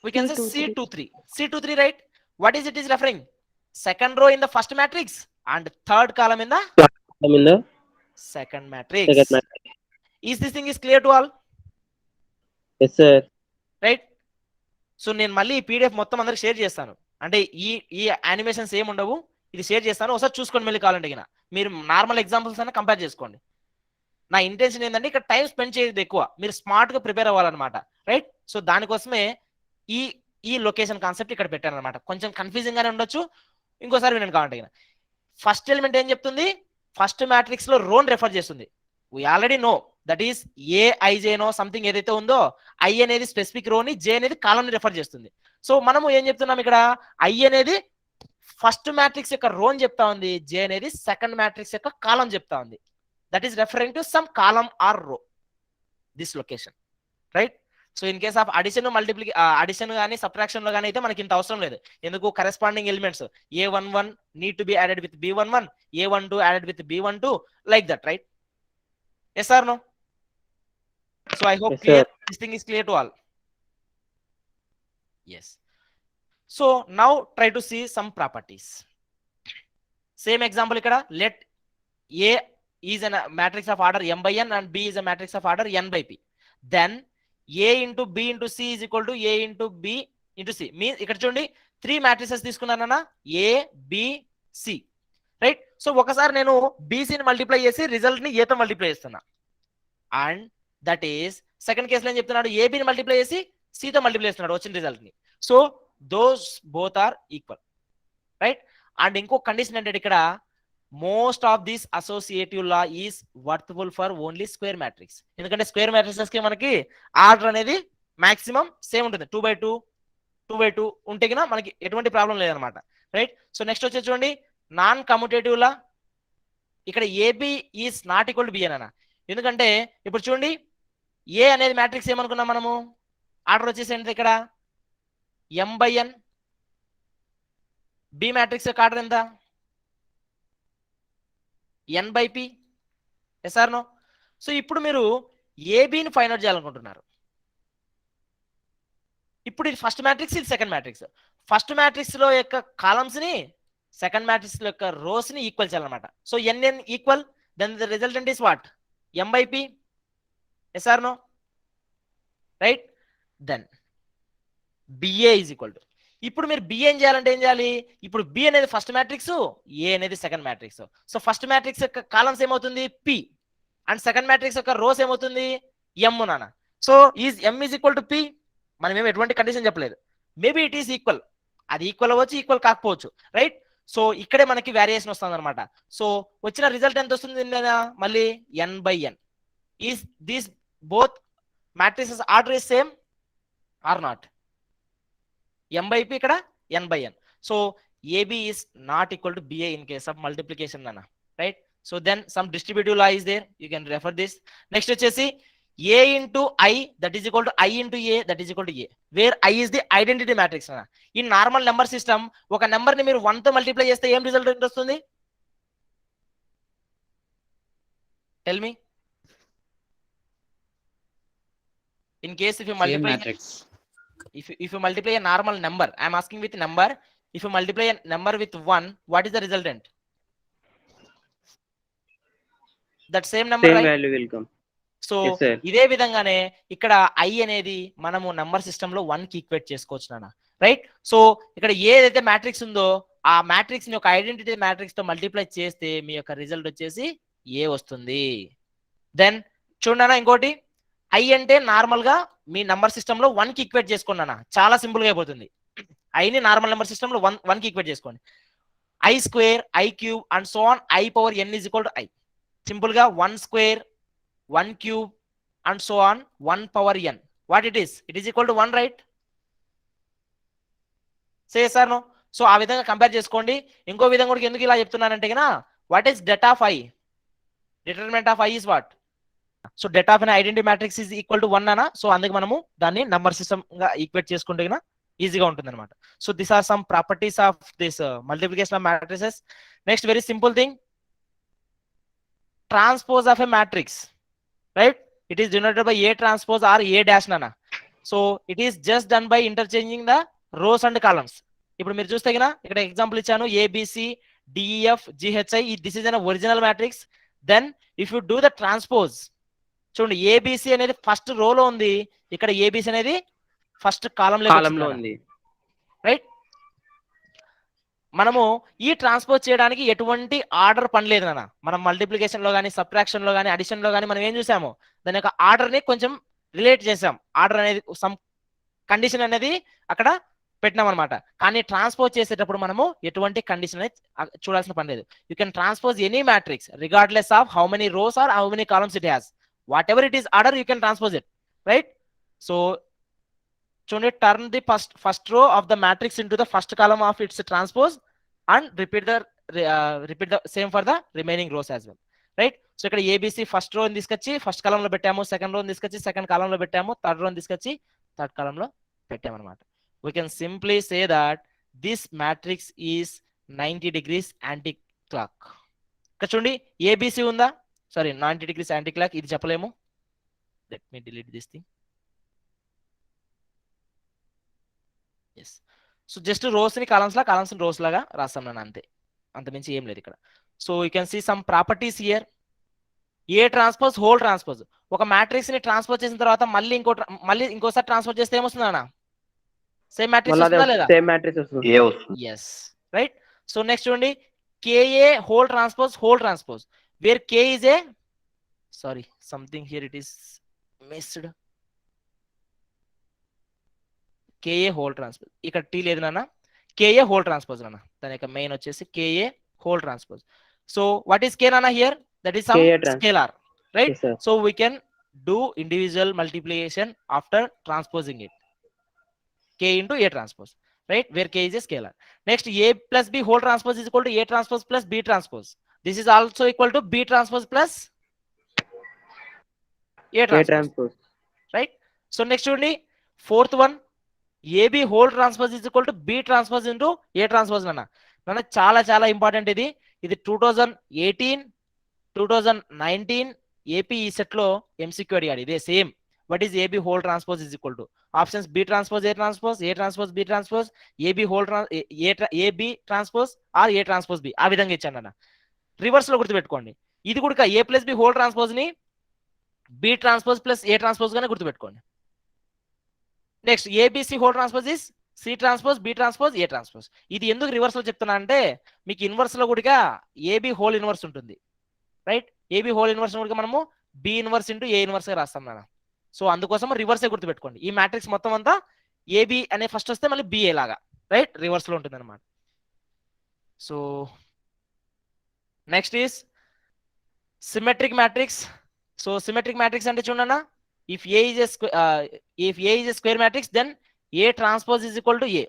We can say C23. C23, right? What is it is referring? Second row in the first matrix and third column in the second matrix. Is this thing is clear to all? Yes sir. Right? So నేను మళ్ళీ ఈ PDF మొత్తం అందరికి share చేస్తాను. అంటే ఈ animations ఏమి ఉండవు, ఇది షేర్ చేస్తాను, ఒకసారి చూసుకోండి మళ్ళీ కావాలంటే. మీరు నార్మల్ ఎగ్జాంపుల్స్ అన్న కంపేర్ చేసుకోండి. నా ఇంటెన్షన్ ఏంటంటే ఇక్కడ టైం స్పెండ్ చేయదు ఎక్కువ, మీరు స్మార్ట్గా ప్రిపేర్ అవ్వాలన్నమాట, రైట్? సో దానికోసమే ఈ లొకేషన్ కాన్సెప్ట్ ఇక్కడ పెట్టాను అనమాట. కొంచెం కన్ఫ్యూజింగ్ గానే ఉండొచ్చు, ఇంకోసారి వినండి కావాలంటే. ఫస్ట్ ఎలిమెంట్ ఏం చెప్తుంది? ఫస్ట్ మ్యాట్రిక్స్ లో రోన్ రెఫర్ చేస్తుంది. We already know that is ఏఐజేనో సంథింగ్ ఏదైతే ఉందో, ఐ అనేది స్పెసిఫిక్ రోని, జే అనేది కాలం ని రెఫర్ చేస్తుంది. సో మనము ఏం చెప్తున్నాం ఇక్కడ? ఐ అనేది ఫస్ట్ మ్యాట్రిక్స్ యొక్క రోన్ చెప్తా ఉంది, జే అనేది సెకండ్ మ్యాట్రిక్స్ యొక్క కాలం చెప్తా ఉంది. That is referring to some column or row, this location, right? So in case of addition addition కానీ సబ్ట్రాక్షన్ లో కానీ అయితే మనకి ఇంత అవసరం లేదు. ఎందుకు? Corresponding elements A11 need to be added with B11, A12 added with B12, like that, right? Yes or no? So I hope this thing is clear to all. Yes. So now try to see some properties. Same example ikkada. Let A is a matrix of order m by n and B is a matrix of order n by p. Then A into B into C is equal to A into B into C. Means ikkada chudandi 3 matrices తీసుకున్నానన్నా, A B C, right? So ఒకసారి నేను బీసీని multiply చేసి result ని ఏతో multiply చేస్తున్నా. And that is second కేసులో ఏం చెప్తున్నాడు? ఏబీని multiply చేసి సితో మల్టిప్లై చేస్తున్నాడు వచ్చిన రిజల్ట్ ని. So those both are equal, right? And ఇంకో కండిషన్ ఏంటంటే ఇక్కడ most of this associative law is worthful for only square matrix. ఎందుకంటే స్క్వేర్ మ్యాట్రిక్సెస్ కి మనకి ఆర్డర్ అనేది మాక్సిమం సేమ్ ఉంటుంది, 2/2 2/2 ఉంటే కినా మనకి ఎటువంటి ప్రాబ్లం లేదనమాట, రైట్? సో నెక్స్ట్ వచ్చేసి చూడండి నాన్ కమ్యూటేటివ్ లా. ఇక్కడ AB is not equal to B అన్న. ఎందుకంటే ఇప్పుడు చూడండి ఏ అనేది మ్యాట్రిక్స్ ఏమనుకున్నాం మనము? ఆర్డర్ వచ్చేసి ఏంటి ఇక్కడ? m/n. బి మ్యాట్రిక్స్ యొక్క ఆర్డర్ ఎంత? n/p. Yes or no? So ఇప్పుడు మీరు ఏబిని ఫైండ్ అవుట్ చేయాలనుకుంటున్నారు. ఇప్పుడు ఇది ఫస్ట్ మ్యాట్రిక్స్, ఇది సెకండ్ మ్యాట్రిక్స్. ఫస్ట్ మ్యాట్రిక్స్ లో యొక్క కాలమ్స్ ని సెకండ్ మ్యాట్రిక్స్ లో యొక్క రోస్ ని ఈక్వల్ చేయాలన్నమాట. So n equal, then the resultant is what? m/p. Yes or no? Right? Then BA is equal to, ఇప్పుడు మీరు బిఏ ఏం చేయాలంటే ఏం చేయాలి? ఇప్పుడు బి అనేది ఫస్ట్ మ్యాట్రిక్స్, ఏ అనేది second matrix. So first matrix యొక్క కాలమ్స్ ఏమవుతుంది? పి. అండ్ సెకండ్ మ్యాట్రిక్స్ యొక్క రోస్ ఏమవుతుంది? ఎం నాన్న. So is M is equal to P. మనం ఏమి ఎటువంటి కండిషన్ చెప్పలేదు, మేబీ ఇట్ ఈస్ ఈక్వల్. అది ఈక్వల్ అవ్వచ్చు, ఈక్వల్ కాకపోవచ్చు, రైట్? సో ఇక్కడే మనకి వేరియేషన్ వస్తుంది అనమాట. సో వచ్చిన రిజల్ట్ ఎంత వస్తుంది? మళ్ళీ n/n. Is these both matrices order is same or not? m/p ఇక్కడ n/n. So AB is not equal to BA in case of multiplication nana, right? So then some distributive law is there, you can refer this. Next వచ్చేసి A into I that is equal to I into A that is equal to A, where I is the identity matrix nana. In normal number system ఒక number ని మీరు 1 తో multiply చేస్తే ఏం result వస్తుంది? Tell me. In case if you multiply matrix. If you multiply a normal number, I am asking with number, if you multiply a number with 1, what is the resultant? That same number, same right? value will come. So Yes, sir. ఇదే విధంగానే ఇక్కడ I అనేది మనము number system లో 1 కి equate చేసుకోవచ్చు నాన్న, right? So ఇక్కడ ఏదైతే మ్యాట్రిక్స్ ఉందో ఆ మ్యాట్రిక్స్ ని ఒక ఐడెంటిటీ మ్యాట్రిక్స్ తో మల్టిప్లై చేస్తే మీ యొక్క రిజల్ట్ వచ్చేసి ఏ వస్తుంది. దెన్ చూడనా ఇంకోటి, ఐ అంటే నార్మల్ గా మీ నంబర్ సిస్టమ్ లో 1 కి ఈక్వేట్ చేసుకున్నానా, చాలా సింపుల్ గా అయిపోతుంది. ఐని నార్మల్ నెంబర్ సిస్టమ్ లో 1 కి ఈక్వేట్ చేసుకోండి. I square, I cube and so on, I power n is equal to I. Simple గా 1 square, 1 cube and so on, 1 power n. What it is? It is equal to 1, right? Say yes or no? So ఆ విధంగా compare చేసుకోండి. ఇంకో విధంగా కూడా ఎందుకు ఇలా చెప్తున్నానంటే కన్నా, what is det of I? Determinant of I is what? So det of an identity matrix is equal to 1 అనా. సో అందుకే మనము దాన్ని నంబర్ సిస్టమ్ గా ఈక్వేట్ చేసుకుంటే కన్నా ఈజీగా ఉంటుంది అనమాట. So this are some properties of this multiplication of matrices. Next very simple thing, transpose of a matrix, right? It is denoted by A transpose or A dash nana. So it is just done by interchanging the rows and columns. ఇప్పుడు మీరు చూస్తే కన్నా ఇక్కడ example ఇచ్చాను, ABC DEF GHI, this is an original matrix. Then if you do the transpose, చూడండి ABC అనేది first రోలో ఉంది, ఇక్కడ ABC అనేది ఫస్ట్ కాలంలో ఉంది, రైట్? మనము ఈ ట్రాన్స్పోజ్ చేయడానికి ఎటువంటి ఆర్డర్ పని లేదు నాన్న. మనం మల్టిప్లికేషన్ లో కానీ, సబ్ట్రాక్షన్ లో కానీ, అడిషన్ లో కానీ మనం ఏం చూసాము, దాని యొక్క ఆర్డర్ ని కొంచెం రిలేట్ చేసాం. ఆర్డర్ అనేది సమ్ కండిషన్ అనేది అక్కడ పెట్టినాం అనమాట. కానీ ట్రాన్స్పోజ్ చేసేటప్పుడు మనము ఎటువంటి కండిషన్ అనేది చూడాల్సిన పని లేదు. You can transpose any matrix regardless of how many rows or how many columns it has. Whatever it is order, you can transpose it, right? So చూడండి, turn the first row of the matrix into the first column of its transpose and repeat the same for the remaining rows as well, right? So ఇక్కడ ABC first రోని తీసుకొచ్చి first కాలంలో పెట్టాము, second రోని తీసుకొచ్చి second కాలంలో పెట్టాము, third రోని తీసుకొచ్చి third కాలంలో పెట్టాము అనమాట. We can simply say that this matrix is 90 degrees anti-clock. ఇక్కడ చూడండి ABC ఉందా, సారీ 90 degrees anti-clock, ఇది చెప్పలేము. Let me delete this thing. Yes. So just rows ని కాలమ్స్ లా, కాలమ్స్ ని రోస్ లాగా రాస్తాం నేను, అంతే, అంతమించి ఏం లేదు ఇక్కడ. So you can see some properties here. A transpose, whole transpose. ఒక మ్యాట్రిక్స్ ని ట్రాన్స్పోజ్ చేసిన తర్వాత మళ్ళీ ఇంకోసారి ట్రాన్స్పోజ్ చేస్తే ఏమొస్తుంది అన్న? సేమ్ మ్యాట్రిక్స్ వస్తుందా లేదా? సేమ్ మ్యాట్రిక్స్ వస్తుంది. yes, right? సో నెక్స్ట్ చూడండి, KA whole transpose where K is a, sorry, something here it is missed. KA whole transpose, ఇక్కడ T లేదు నాన్న, KA హోల్ ట్రాన్స్పోజ్ నాన్న. దాని యొక్క మెయిన్ వచ్చేసి KA whole transpose. So what is K నాన్న here? That is some scalar, right? Yes, so we can do individual multiplication after transposing it, K into A transpose, right? Where K is a scalar. Next, A plus B whole transpose is equal to A transpose plus B transpose. This is also equal to B transpose plus A transpose, right? So next only fourth one, AB whole transpose is equal to B transpose into A transpose. Nana చాలా important ఇది. ఇది 2018 2019 AP ECET లో MCQ అడిగాడు, ఇదే same. What is AB whole transpose is equal to? Options B transpose A transpose, A transpose B transpose, AB transpose or A transpose B. ఆ విధంగా ఇచ్చాను అన్న. రివర్స్ లో గుర్తుపెట్టుకోండి, ఇది కూడా A plus B whole transpose ని B transpose plus A transpose గానే గుర్తుపెట్టుకోండి. Next ABC whole transpose is C transpose B transpose A transpose. ఇది ఎందుకు రివర్స్ లో చెప్తున్నా అంటే, మీకు ఇన్వర్స్ లో కూడా AB whole ఇన్వర్స్ ఉంటుంది, రైట్? AB whole ఇన్వర్స్ కూడా మనము B inverse into A inverse గా రాస్తాం నాన్న. సో అందుకోసం రివర్సే గుర్తుపెట్టుకోండి. ఈ మ్యాట్రిక్స్ మొత్తం అంతా AB అనే ఫస్ట్ వస్తే మళ్ళీ BA లాగా, రైట్? రివర్స్ లో ఉంటుంది అనమాట. So next is symmetric matrix. So symmetric matrix అంటే చూడన్నా, if A is a square matrix then A transpose is equal to A.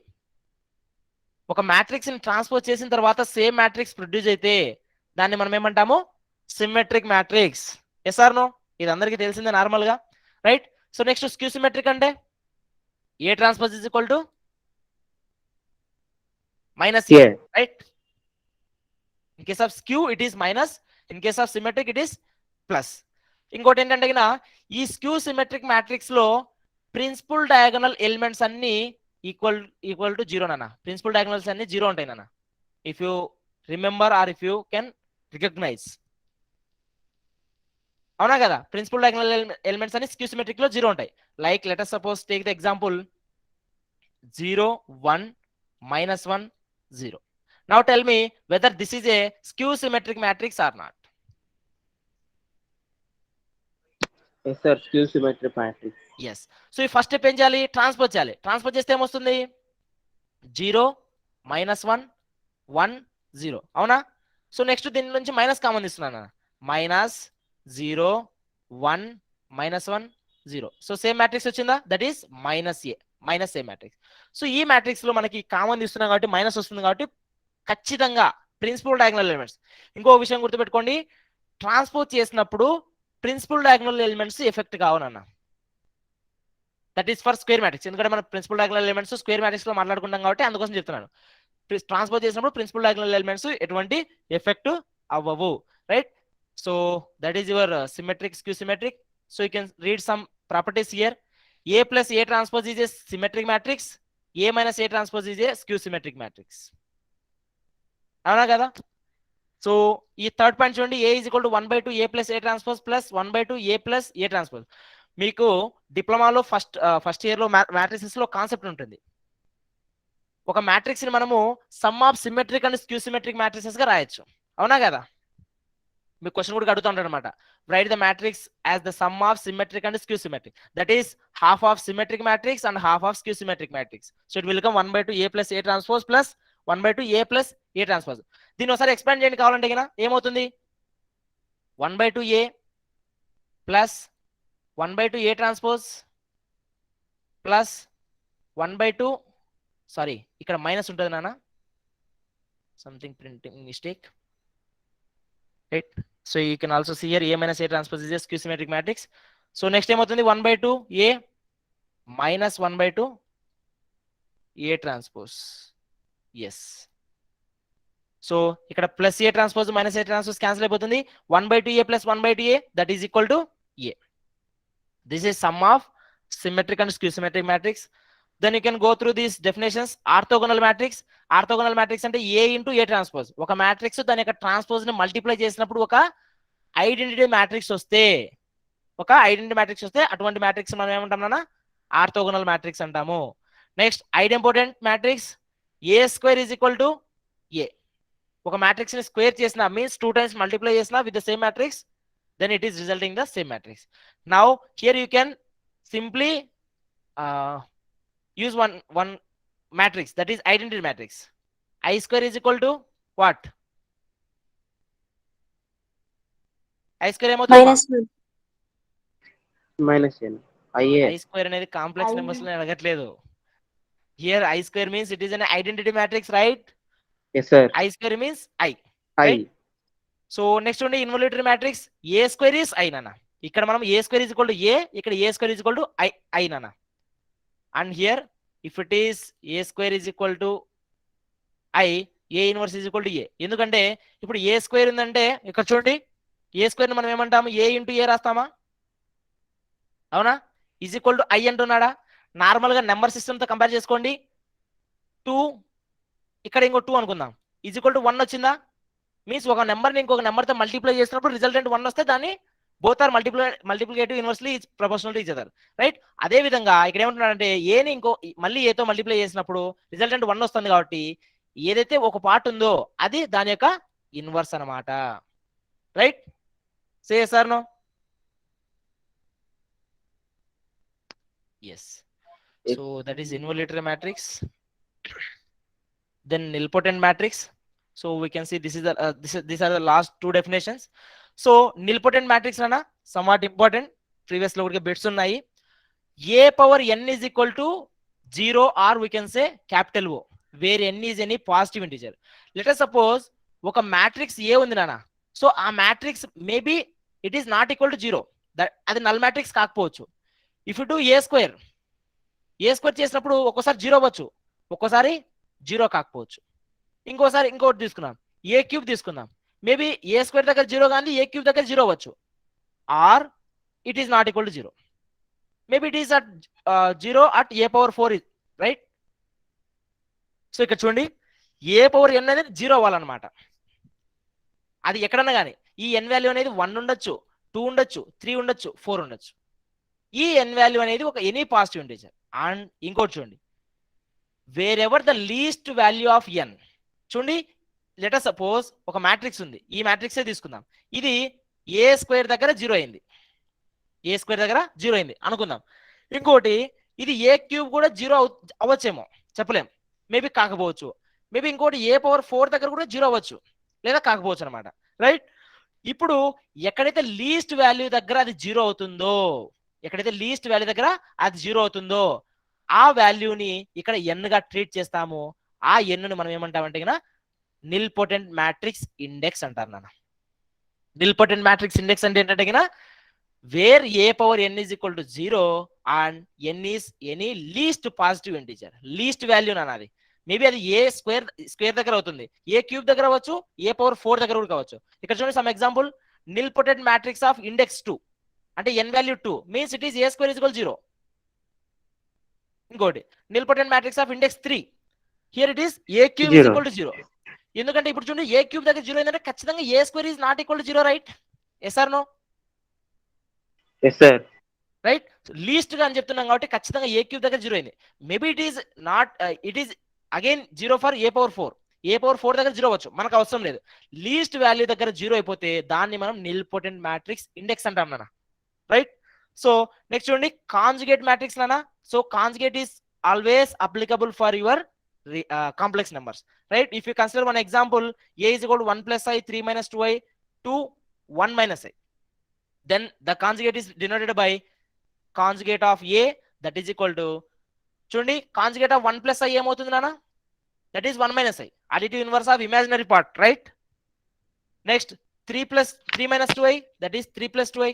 ఒక మ్యాట్రిక్స్ ని ట్రాన్స్పోజ్ చేసిన తర్వాత సేమ్ మ్యాట్రిక్స్ ప్రొడ్యూస్ అయితే దాన్ని మనం ఏమంటాము? Symmetric matrix. Yes or no? ఇది అందరికీ తెలిసిందే నార్మల్ గా, right? So next skew symmetric అంటే A transpose is equal to minus A, right? In case of skew it is minus, in case of symmetric it is plus. ఇంకోటి ఏంటంటే ఈ skew symmetric matrix లో principal diagonal elements అన్ని equal to 0 నాన్న. Principal diagonals అన్ని 0 ఉంటాయి నాన్న, if you remember or if you can recognise. అవునా కదా? ప్రిన్సిపల్ డయాగనల్ ఎలిమెంట్స్ అన్ని స్క్యూ సిమెట్రిక్ లో 0 ఉంటాయి. Like let us suppose take the example 0 1 -1 0. Now tell me whether this is a skew symmetric matrix or not. Yes sir, skew symmetric matrix. Yes. So ఈ first step ఏం చేయాలి? Transpose చేయాలి. Transpose చేస్తే ఏమొస్తుంది? 0 -1 1 0. అవునా? So next దీని నుంచి minus common ఇస్తున్నాను, -0 1 -1 0. సో సేమ్ మ్యాట్రిక్స్ వచ్చిందా, that is -A matrix. So ఈ మ్యాట్రిక్స్ లో మనకి కామన్ ఇస్తున్నాం కాబట్టి మైనస్ వస్తుంది కాబట్టి ఖచ్చితంగా ప్రిన్సిపల్ డయాగనల్ ఎలిమెంట్స్. ఇంకో విషయం గుర్తుపెట్టుకోండి, ట్రాన్స్పోజ్ చేసినప్పుడు ప్రిన్సిపల్ డయాగనల్ ఎలిమెంట్స్ ఎఫెక్ట్ కావనన్నా. That is for square matrix, ఎందుకంటే మనం principal diagonal elements square matrix లో మాట్లాడుకుంటాం కాబట్టి అందుకోసం చెప్తున్నాను. ట్రాన్స్పోజ్ చేసినప్పుడు ప్రిన్సిపల్ డయాగనల్ ఎలిమెంట్స్ ఎటువంటి ఎఫెక్ట్ అవ్వవు, right? So that is your symmetric skew symmetric. So you can read some properties here. A plus A transpose is a symmetric matrix. A minus A transpose is a skew symmetric matrix. అవునా కదా? So ఈ third point చూడండి, A is equal to 1/2 A plus A transpose plus 1/2 A plus A transpose. మీకు డిప్లొమాలో first year లో matrices లో concept ఉంటుంది. ఒక matrix ని మనము some of symmetric and skew symmetric matrices గా రాయొచ్చు. అవునా కదా? మీకు క్వశ్చన్ కూడా అడుగుతూ ఉంటారు అనమాట, right the matrix as the sum of symmetric and skew symmetric, that is half of symmetric matrix and half of skew symmetric matrix. So it will come 1/2 A plus A transpose plus 1/2 A plus A transpose. దీన్ని ఒకసారి expand చేయండి కావాలంటే కదా, ఏమవుతుంది, 1/2 A plus 1/2 A transpose plus 1/2, sorry ఇక్కడ minus ఉంటుంది నాన్న, something printing mistake, right? So you can also see here A minus A transpose is a skew symmetric matrix. సో నెక్స్ట్ ఏమవుతుంది, 1/2 A minus 1/2 A transpose. Yes. So ఇక్కడ plus A transpose minus A transpose cancel అయిపోతుంది. 1/2 A plus 1/2 A that is equal to A. This is sum of symmetric and skew symmetric matrix. Then you can go through these definitions. Orthogonal matrix. Orthogonal matrix అంటే A into A transpose. ఒక matrix దాని యొక్క transpose ని multiply చేసినప్పుడు ఒక identity matrix వస్తే, అటువంటి matrix మనం ఏమంటాం నాన్న, ఆర్థోగోనల్ మ్యాట్రిక్స్ అంటాము. Next idempotent matrix. A square is equal to A. ఒక మ్యాట్రిక్స్ ని స్క్వేర్ చేసిన మీన్స్ 2 times మల్టిప్లై చేసిన with the same matrix, then it is resulting the same matrix. Now here you can simply use one matrix, that is identity matrix. I square is equal to what? I square ఏమవుతుంది? -n. I square అనేది complex numbers లో అడగట్లేదు. Here I square means it is an identity matrix, right? Yes sir. I square means I. Right? So next ఉండి involutory matrix. A square is I నాన్న. ఇక్కడ మనం A square is equal to A, ఇక్కడ A square is equal to I నాన్న. And here if it is A square is equal to I, A inverse is equal to A. ఎందుకంటే ఇప్పుడు A square ఉందంటే ఇక్కడ చూడండి, A square ని మనం ఏమంటాము, A ఇంటూ A రాస్తామా? అవునా? ఈజ్ ఈక్వల్ టు I అంటున్నాడా? నార్మల్ గా నెంబర్ సిస్టమ్ తో కంపేర్ చేసుకోండి. 2 ఇక్కడ ఇంకో 2 అనుకుందాం, ఈజ్ ఈక్వల్ టు 1 వచ్చిందా? మీన్స్ ఒక నెంబర్ని ఇంకొక నెంబర్తో మల్టిప్లై చేసినప్పుడు రిజల్టెంట్ 1 వస్తే దాన్ని both are multiplicative inversely proportional to each other, right? అదే విధంగా ఇక్కడ ఏమంటున్నాడంటే ఏని మళ్ళీ ఏతో మల్టిప్లై చేసినప్పుడు రిజల్టెంట్ 1 వస్తుంది కాబట్టి ఏదైతే ఒక పార్ట్ ఉందో అది దాని యొక్క ఇన్వర్స్ అన్నమాట, right? Say yes or no? Yes. So that is involutory matrix. Then nilpotent matrix. So we can see this is the these are the last 2 definitions. So nilpotent matrix nana somewhat important, previous lo bits unnai. A power n is equal to 0 or we can say capital O, where n is any positive integer. Let us suppose oka matrix A undi nana, so a matrix maybe it is not equal to 0, that adi null matrix kaakapochu. If you do A square చేసినప్పుడు ఒక్కోసారి 0 అవ్వచ్చు, ఒక్కోసారి 0 కాకపోవచ్చు. ఇంకోసారి ఇంకోటి తీసుకుందాం, A cube తీసుకుందాం, maybe A square దగ్గర 0 కానీ A క్యూబ్ దగ్గర 0 అవ్వచ్చు, or it is not equal to 0, maybe it is at 0 at A power 4, రైట్? సో ఇక్కడ చూడండి, A పవర్ n అనేది 0 అవ్వాలన్నమాట. అది ఎక్కడన్నా కానీ ఈ n వాల్యూ అనేది 1 ఉండొచ్చు, 2 ఉండొచ్చు, 3 ఉండొచ్చు, 4 ఉండొచ్చు. ఈ n వాల్యూ అనేది ఒక ఎనీ పాజిటివ్ ఇంటిజర్. అండ్ ఇంకోటి చూడండి, wear ever the least value of n, చూడండి లెట్ us సపోజ్ ఒక మ్యాట్రిక్స్ ఉంది, ఈ మ్యాట్రిక్సే తీసుకుందాం, ఇది A స్క్వేర్ దగ్గర 0 అయింది, A స్క్వేర్ దగ్గర 0 అయింది అనుకుందాం. ఇంకోటి ఇది A క్యూబ్ కూడా 0 అవ్వచ్చేమో, చెప్పలేం, మేబీ కాకపోవచ్చు, మేబీ ఇంకోటి ఏ పవర్ 4 దగ్గర కూడా 0 అవ్వచ్చు లేదా కాకపోవచ్చు అనమాట. రైట్, ఇప్పుడు ఎక్కడైతే లీస్ట్ వాల్యూ దగ్గర అది 0 అవుతుందో, ఎక్కడైతే లీస్ట్ వాల్యూ దగ్గర అది 0 అవుతుందో ఆ వాల్యూని ఇక్కడ n గా ట్రీట్ చేస్తాము. ఆ n ను మనం ఏమంటామంటే కనుక నిల్పోటెంట్ మ్యాట్రిక్స్ ఇండెక్స్ అంటారు నాన్న. నిల్పోటెంట్ మ్యాట్రిక్స్ ఇండెక్స్ అంటే ఏంటంటే కనుక where A power n is equal to 0 and n is any least positive integer, least value నాన్న. అది మేబీ అది ఏ స్క్వేర్ దగ్గర అవుతుంది, ఏ క్యూబ్ దగ్గర అవ్వచ్చు, ఏ పవర్ 4 దగ్గర కూడా కావచ్చు. ఇక్కడ చూడండి some example, nilpotent matrix of index 2 అంటే n value 2 means it is a square is equal 0. ఇంకోటి nilpotent matrix of index 3, here it is a cube is equal to 0. ఎందుకంటే ఇప్పుడు చూడండి ఏ క్యూబ్ దగ్గర 0 ఏంటంటే ఖచ్చితంగా A square is not equal to 0, right? Yes or no? Yes sir. Right, least గా అని చెప్తున్నాం కాబట్టి ఖచ్చితంగా ఏ క్యూబ్ దగ్గర 0 అయింది. Maybe it is not, it is again 0 for a power 4. A power 4 దగ్గర 0 అవ్వచ్చు, మనకు అవసరం లేదు. లీస్ట్ వాల్యూ దగ్గర 0 అయిపోతే దాన్ని మనం నిల్పోటెంట్ మ్యాట్రిక్స్ ఇండెక్స్ అంటాం నాన్న. రైట్, సో నెక్స్ట్ చూడండి కాంజుగేట్ మ్యాట్రిక్స్ నాన్న. So conjugate is always applicable for your complex numbers, right? If you consider one example, a is equal to 1 plus I 3 minus 2i to 1 minus I, then the conjugate is denoted by conjugate of a, that is equal to, చూడండి conjugate of 1 plus I ఏమవుతుంది నాన్న? that is 1 minus I, additive inverse of imaginary part, right? Next 3 minus 2i, that is 3 plus 2i.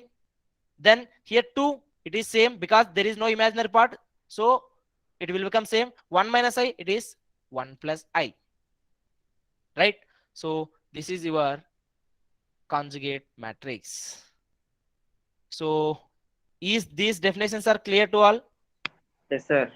then here 2, it is same because there is no imaginary part, so it will become same. 1 minus I, it is 1 plus I, right? So this is your conjugate matrix. So is these definitions are clear to all? Yes sir.